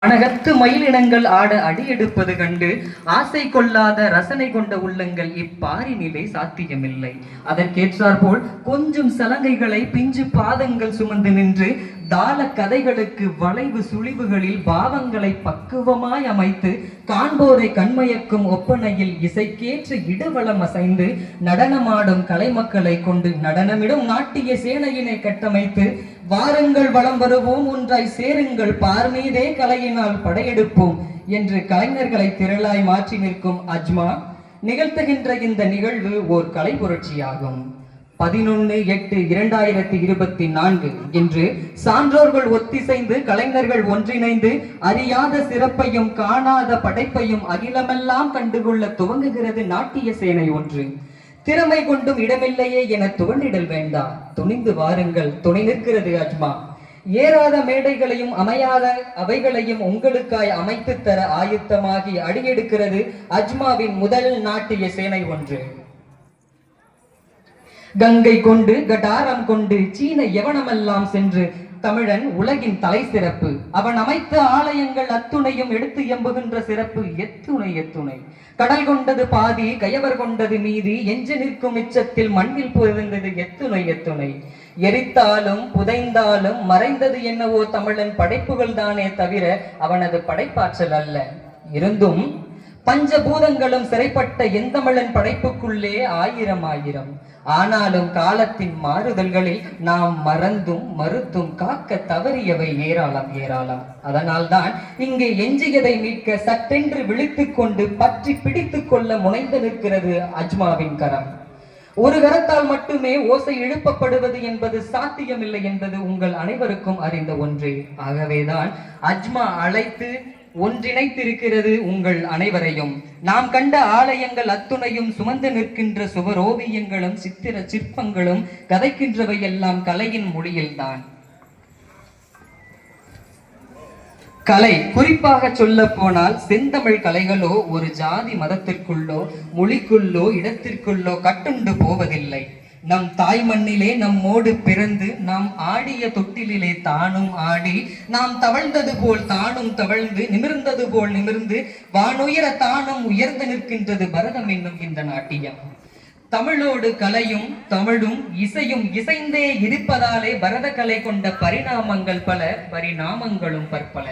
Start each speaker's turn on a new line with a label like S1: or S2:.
S1: அனகத்து மயிலினங்கள் ஆட அடியெடுப்பது கண்டு ஆசை கொள்ளாத ரசனை கொண்ட உள்ளங்கள் இப்பாரினிலே சாத்தியமில்லை. அதற்கேற்றாற்போல் கொஞ்சம் சலங்கைகளை பிஞ்சு பாதங்கள் சுமந்து நின்று தாள கதைகளுக்கு வளைவு சுழிவுகளில் பாவங்களை பக்குவமாய் அமைத்து காண்போரை கண்மயக்கும் ஒப்பனையில் இசைக்கேற்ற இடவளம் அசைந்து நடனமாடும் கலைமக்களை கொண்டு நடனமிடும் நாட்டிய சேனையினை கட்டமைத்து வாருங்கள் வளம் வருவோம் ஒன்றாய் சேருங்கள் பார்மீதே கலையினால் படையெடுப்போம் என்று கலைஞர்களை திரளாய் மாற்றி நிற்கும் அஜ்மா நிகழ்த்துகின்ற இந்த நிகழ்வு ஓர் கலை புரட்சியாகும். 11/8/2024 இன்று சான்றோர்கள் ஒத்திசைந்து கலைஞர்கள் ஒன்றிணைந்து அறியாத சிறப்பையும் காணாத படைப்பையும் அகிலமெல்லாம் கண்டுகொள்ள துவங்குகிறது நாட்டிய சேனை ஒன்று. திறமை கொண்டும் இடமில்லையே என துவண்டிடல் வேண்டாம், துணிந்து வாருங்கள், துணை நிற்கிறது அஜ்மா. ஏறாத மேடைகளையும் அமையாத அவைகளையும் உங்களுக்காய் அமைத்து தர ஆயுத்தமாகி அடியெடுக்கிறது அஜ்மாவின் முதல் நாட்டிய சேனை ஒன்று. கங்கை கொண்டு கடாரம் கொண்டு சீன யவனமெல்லாம் சென்று தமிழன் உலகின் தலை சிறப்பு, அவன் அமைத்த ஆலயங்கள் அத்துணையும் எடுத்து எம்புகின்ற சிறப்பு எத்துணை எத்துணை. கடல் கொண்டது பாதி, கயவர் கொண்டது மீதி, எஞ்சு நிற்கும் மிச்சத்தில் மண்ணில் புதைந்தது எத்துணை எத்துணை. எரித்தாலும் புதைந்தாலும் மறைந்தது என்னவோ தமிழன் படைப்புகள் தானே தவிர அவனது படைப்பாற்றல் அல்ல. இருந்தும் பஞ்சபூதங்களும் சிறைப்பட்ட எந்தமிழன் படைப்புக்குள்ளே ஆயிரம் ஆயிரம். ஆனாலும் காலத்தின் மாறுதல்களில் நாம் மறந்தும் மறுத்தும் காக்க தவறியவை ஏராளம் ஏராளம். அதனால்தான் இங்கே எஞ்சியதை மீட்க சட்டென்று விழித்துக் கொண்டு பற்றி பிடித்துக் கொள்ள முனைந்து நிற்கிறது அஜ்மாவின் கரம். ஒரு கரத்தால் மட்டுமே ஓசை எழுப்பப்படுவது என்பது சாத்தியமில்லை என்பது உங்கள் அனைவருக்கும் அறிந்த ஒன்றே. ஆகவேதான் அஜ்மா அழைத்து ஒன்றிணைத்திருக்கிறது உங்கள் அனைவரையும். நாம் கண்ட ஆலயங்கள் அத்துணையும் சுமந்து நிற்கின்ற சுவரோவியங்களும் சித்திர சிற்பங்களும் கதைக்கின்றவை எல்லாம் கலையின் மொழியில்தான். கலை குறிப்பாக சொல்ல போனால் செந்தமிழ் கலைகளோ ஒரு ஜாதி மதத்திற்குள்ளோ மொழிக்குள்ளோ இடத்திற்குள்ளோ கட்டுண்டு போவதில்லை. நம் தாய் மண்ணிலே நம்மோடு பிறந்து நாம் ஆடிய தொட்டிலே தானும் ஆடி, நாம் தவழ்ந்தது போல் தானும் தவழ்ந்து, நிமிர்ந்தது போல் நிமிர்ந்து, வானுயர தானும் உயர்ந்து நிற்கின்றது பரதம் என்னும் இந்த நாட்டியம். தமிழோடு கலையும் தமிழும் இசையும் இசைந்தே இருப்பதாலே பரத கலை கொண்ட பரிணாமங்கள் பல, பரிணாமங்களும் பற்பல.